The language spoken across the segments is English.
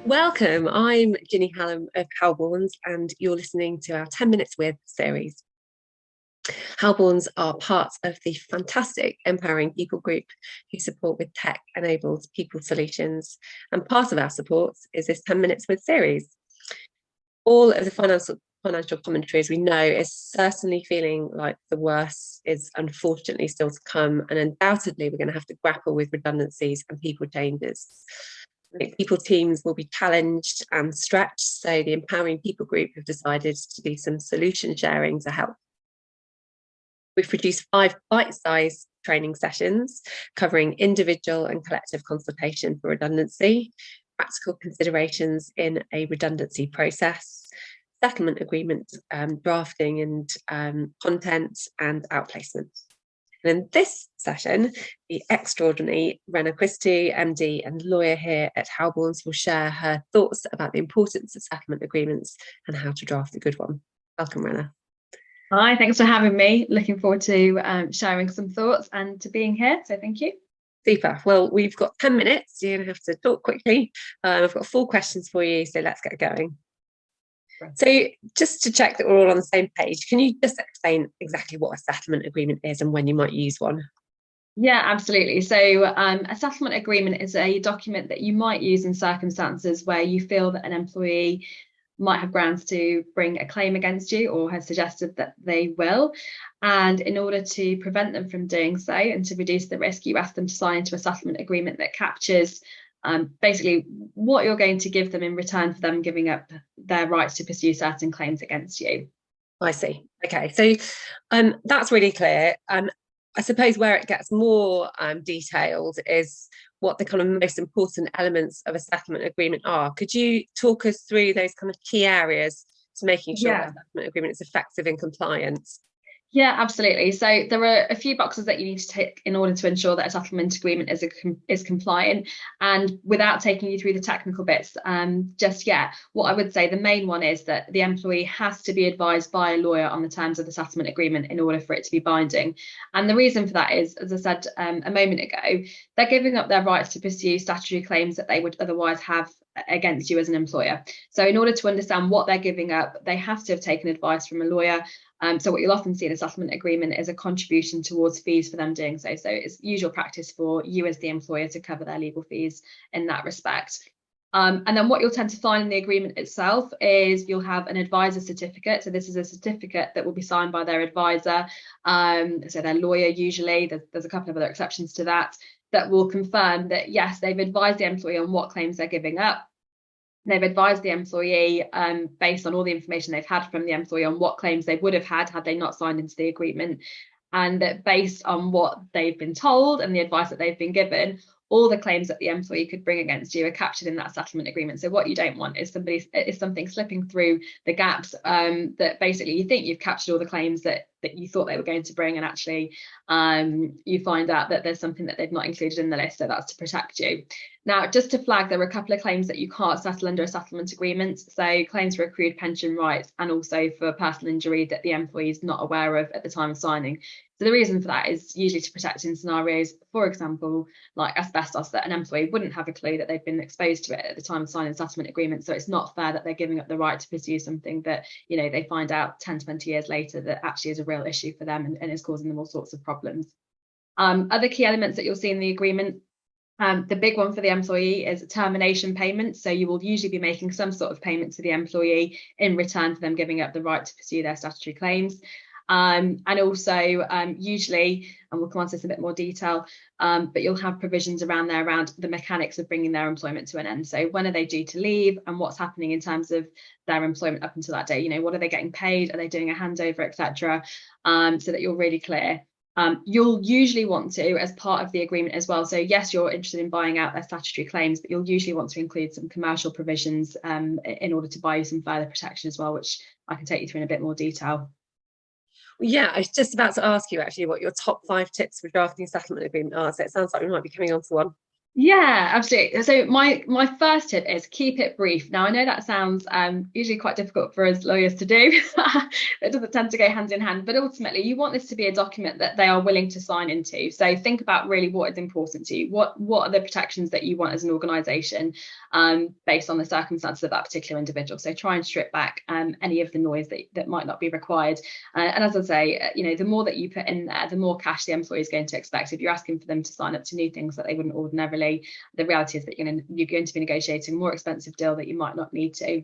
Welcome, I'm Ginny Hallam of Halborns, and you're listening to our 10 Minutes With series. Halborns are part of the fantastic Empowering People group who support with tech-enabled people solutions, and part of our support is this 10 Minutes With series. All of the financial commentary, as we know, is certainly feeling like the worst is unfortunately still to come, and undoubtedly we're going to have to grapple with redundancies and people changes. People teams will be challenged and stretched, so the Empowering People group have decided to do some solution sharing to help. We've produced 5 bite-sized training sessions covering individual and collective consultation for redundancy, practical considerations in a redundancy process, settlement agreement drafting and content, and outplacement. And in this session, the extraordinary Rena Christou, MD and lawyer here at Halborns, will share her thoughts about the importance of settlement agreements and how to draft a good one. Welcome, Rena. Hi, thanks for having me. Looking forward to sharing some thoughts and to being here, so thank you. Super. Well, we've got 10 minutes. You're going to have to talk quickly. I've got 4 questions for you, so let's get going. So just to check that we're all on the same page, can you just explain exactly what a settlement agreement is and when you might use one? Yeah, absolutely. So a settlement agreement is a document that you might use in circumstances where you feel that an employee might have grounds to bring a claim against you or has suggested that they will. And in order to prevent them from doing so and to reduce the risk, you ask them to sign into a settlement agreement that captures basically what you're going to give them in return for them giving up their rights to pursue certain claims against you. I see. Okay, so that's really clear. I suppose where it gets more detailed is what the kind of most important elements of a settlement agreement are. Could you talk us through those kind of key areas to making sure that a settlement agreement is effective and compliant? Yeah, absolutely. So there are a few boxes that you need to tick in order to ensure that a settlement agreement is compliant. And without taking you through the technical bits just yet, what I would say the main one is that the employee has to be advised by a lawyer on the terms of the settlement agreement in order for it to be binding. And the reason for that is, as I said a moment ago, they're giving up their rights to pursue statutory claims that they would otherwise have against you as an employer. So in order to understand what they're giving up, they have to have taken advice from a lawyer. So what you'll often see in a settlement agreement is a contribution towards fees for them doing so. So it's usual practice for you as the employer to cover their legal fees in that respect. And then what you'll tend to find in the agreement itself is you'll have an advisor certificate. So this is a certificate that will be signed by their advisor, so their lawyer usually. There's a couple of other exceptions to that will confirm that, yes, they've advised the employee on what claims they're giving up. They've advised the employee based on all the information they've had from the employee on what claims they would have had they not signed into the agreement, and that based on what they've been told and the advice that they've been given, all the claims that the employee could bring against you are captured in that settlement agreement. So what you don't want is something slipping through the gaps, that basically you think you've captured all the claims that you thought they were going to bring, and actually you find out that there's something that they've not included in the list. So that's to protect you. Now, just to flag, there are a couple of claims that you can't settle under a settlement agreement. So claims for accrued pension rights and also for personal injury that the employee is not aware of at the time of signing. So the reason for that is usually to protect in scenarios, for example, like asbestos, that an employee wouldn't have a clue that they've been exposed to it at the time of signing a settlement agreement. So it's not fair that they're giving up the right to pursue something that, you know, they find out 10, 20 years later that actually is a real issue for them and is causing them all sorts of problems. Other key elements that you'll see in the agreement, the big one for the employee is a termination payment. So you will usually be making some sort of payment to the employee in return for them giving up the right to pursue their statutory claims. And also usually, and we'll come on to this in a bit more detail, but you'll have provisions around the mechanics of bringing their employment to an end. So when are they due to leave and what's happening in terms of their employment up until that day? You know, what are they getting paid? Are they doing a handover, etc.? So that you're really clear. You'll usually want to, as part of the agreement as well, so yes, you're interested in buying out their statutory claims, but you'll usually want to include some commercial provisions in order to buy you some further protection as well, which I can take you through in a bit more detail. Yeah, I was just about to ask you actually what your top 5 tips for drafting a settlement agreement are. So it sounds like we might be coming on to one. Yeah, absolutely. So my first tip is keep it brief. Now I know that sounds usually quite difficult for us lawyers to do. It doesn't tend to go hand in hand, but ultimately you want this to be a document that they are willing to sign into. So think about really what is important to you. What are the protections that you want as an organisation, based on the circumstances of that particular individual. So try and strip back any of the noise that might not be required. And as I say, the more that you put in there, the more cash the employee is going to expect. If you're asking for them to sign up to new things that they wouldn't ordinarily, the reality is that you're going to be negotiating a more expensive deal that you might not need to.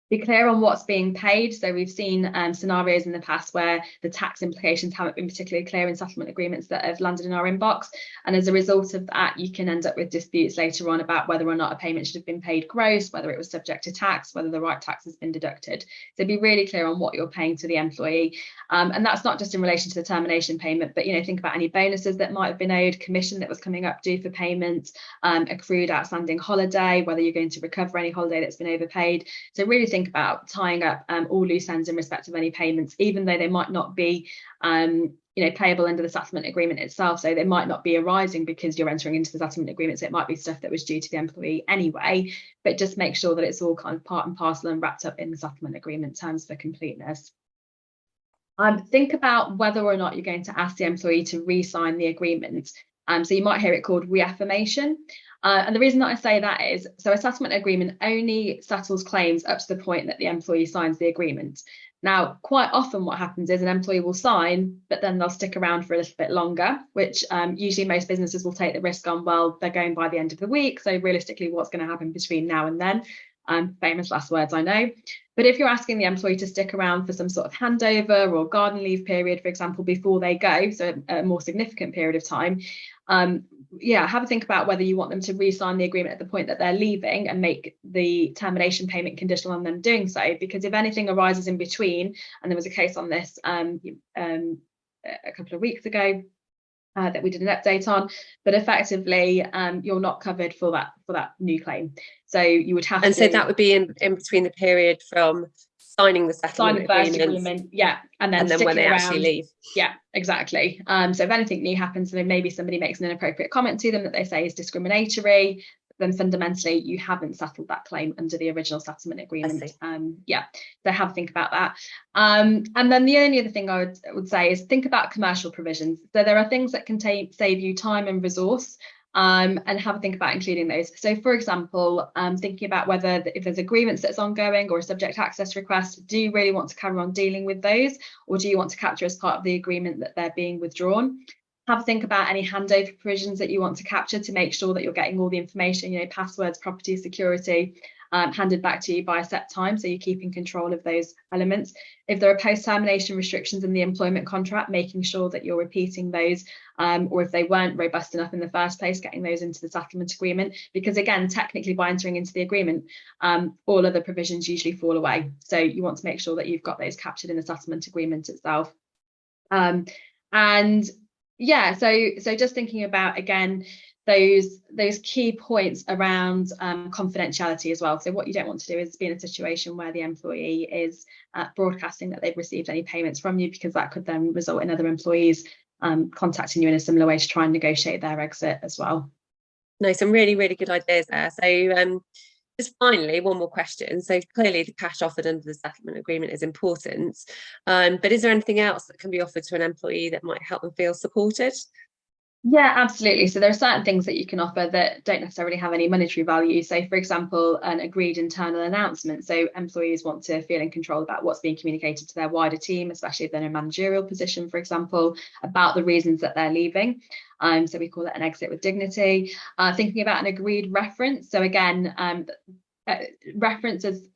Be clear on what's being paid. So we've seen scenarios in the past where the tax implications haven't been particularly clear in settlement agreements that have landed in our inbox. And as a result of that, you can end up with disputes later on about whether or not a payment should have been paid gross, whether it was subject to tax, whether the right tax has been deducted. So be really clear on what you're paying to the employee. And that's not just in relation to the termination payment, but think about any bonuses that might have been owed, commission that was coming up due for payment, accrued outstanding holiday, whether you're going to recover any holiday that's been overpaid. So really think about tying up all loose ends in respect of any payments, even though they might not be payable under the settlement agreement itself. So they might not be arising because you're entering into the settlement agreement. So it might be stuff that was due to the employee anyway, but just make sure that it's all kind of part and parcel and wrapped up in the settlement agreement terms for completeness. Think about whether or not you're going to ask the employee to re-sign the agreement. So you might hear it called reaffirmation. And the reason that I say that is, so a settlement agreement only settles claims up to the point that the employee signs the agreement. Now, quite often what happens is an employee will sign, but then they'll stick around for a little bit longer, which usually most businesses will take the risk on, well, they're going by the end of the week. So realistically, what's going to happen between now and then? Famous last words, I know. But if you're asking the employee to stick around for some sort of handover or garden leave period, for example, before they go, so a more significant period of time, have a think about whether you want them to re-sign the agreement at the point that they're leaving and make the termination payment conditional on them doing so. Because if anything arises in between, and there was a case on this a couple of weeks ago, that we did an update on, but effectively you're not covered for that new claim. So you would have so that would be in between the period from signing the settlement agreement, yeah, and then when they actually leave. Yeah, exactly. So if anything new happens, and maybe somebody makes an inappropriate comment to them that they say is discriminatory, then fundamentally you haven't settled that claim under the original settlement agreement. So have a think about that. And then the only other thing I would say is think about commercial provisions. So there are things that can save you time and resource, and have a think about including those. So for example, thinking about whether if there's agreements that's ongoing or a subject access request, do you really want to carry on dealing with those, or do you want to capture as part of the agreement that they're being withdrawn? Have a think about any handover provisions that you want to capture to make sure that you're getting all the information, passwords, property, security, handed back to you by a set time, so you're keeping control of those elements. If there are post-termination restrictions in the employment contract, making sure that you're repeating those, or if they weren't robust enough in the first place, getting those into the settlement agreement, because again, technically by entering into the agreement, all other provisions usually fall away. So you want to make sure that you've got those captured in the settlement agreement itself. So just thinking about, again, those key points around confidentiality as well. So what you don't want to do is be in a situation where the employee is broadcasting that they've received any payments from you, because that could then result in other employees contacting you in a similar way to try and negotiate their exit as well. No, some really, really good ideas there. So just finally, one more question. So clearly the cash offered under the settlement agreement is important, but is there anything else that can be offered to an employee that might help them feel supported? Yeah, absolutely. So there are certain things that you can offer that don't necessarily have any monetary value. So for example, an agreed internal announcement. So employees want to feel in control about what's being communicated to their wider team, especially if they're in a managerial position, for example, about the reasons that they're leaving. So we call it an exit with dignity. Thinking about an agreed reference. So again, reference is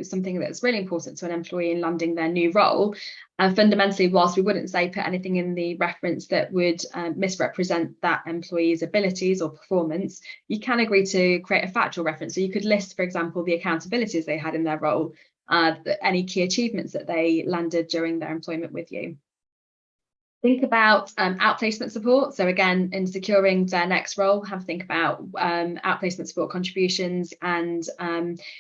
something that's really important to an employee in landing their new role. And fundamentally, whilst we wouldn't say put anything in the reference that would misrepresent that employee's abilities or performance, you can agree to create a factual reference. So you could list, for example, the accountabilities they had in their role, any key achievements that they landed during their employment with you. Think about outplacement support. So again, in securing their next role, have a think about outplacement support contributions, and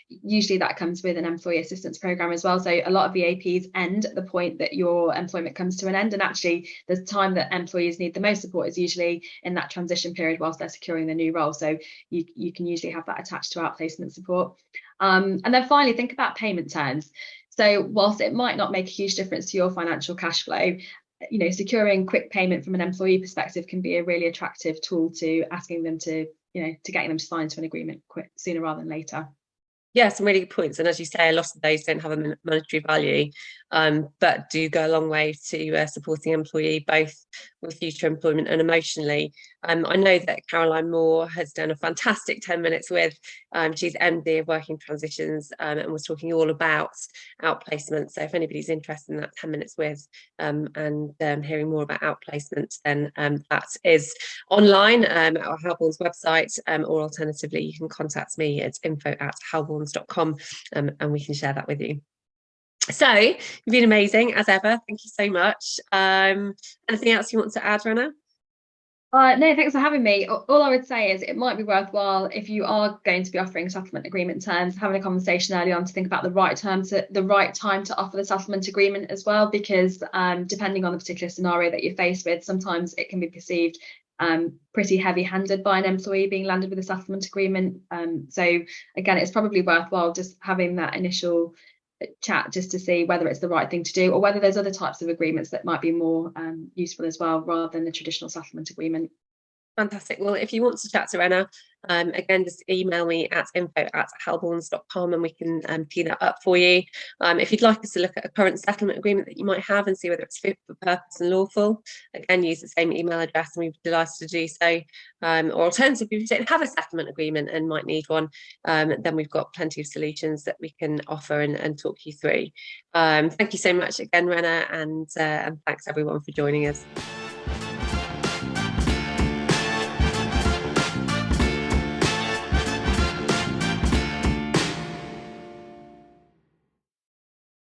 usually that comes with an employee assistance program as well. So a lot of VAPs end at the point that your employment comes to an end, and actually the time that employees need the most support is usually in that transition period whilst they're securing the new role. So you can usually have that attached to outplacement support. And then finally, think about payment terms. So whilst it might not make a huge difference to your financial cash flow, securing quick payment from an employee perspective can be a really attractive tool to asking them to getting them to sign into an agreement sooner rather than later. Yeah, some really good points. And as you say, a lot of those don't have a monetary value, but do go a long way to supporting employee, both with future employment and emotionally. I know that Caroline Moore has done a fantastic 10 minutes with. She's MD of Working Transitions, and was talking all about outplacement. So if anybody's interested in that 10 minutes with and hearing more about outplacement, then that is online at our Halborns website, or alternatively, you can contact me at info@halborns.com, and we can share that with you. So you've been amazing as ever. Thank you so much. Anything else you want to add, Rena? No, thanks for having me. All I would say is it might be worthwhile, if you are going to be offering settlement agreement terms, having a conversation early on to think about the right time to offer the settlement agreement as well, because depending on the particular scenario that you're faced with, sometimes it can be perceived pretty heavy-handed by an employee being landed with a settlement agreement. So again, it's probably worthwhile just having that initial chat just to see whether it's the right thing to do, or whether there's other types of agreements that might be more useful as well, rather than the traditional settlement agreement. Fantastic. Well, if you want to chat to Rena, again, just email me at info@halborns.com and we can tee that up for you. If you'd like us to look at a current settlement agreement that you might have and see whether it's fit for purpose and lawful, again, use the same email address and we'd be delighted to do so. Or alternatively, if you don't have a settlement agreement and might need one, then we've got plenty of solutions that we can offer and talk you through. Thank you so much again, Rena, and thanks everyone for joining us.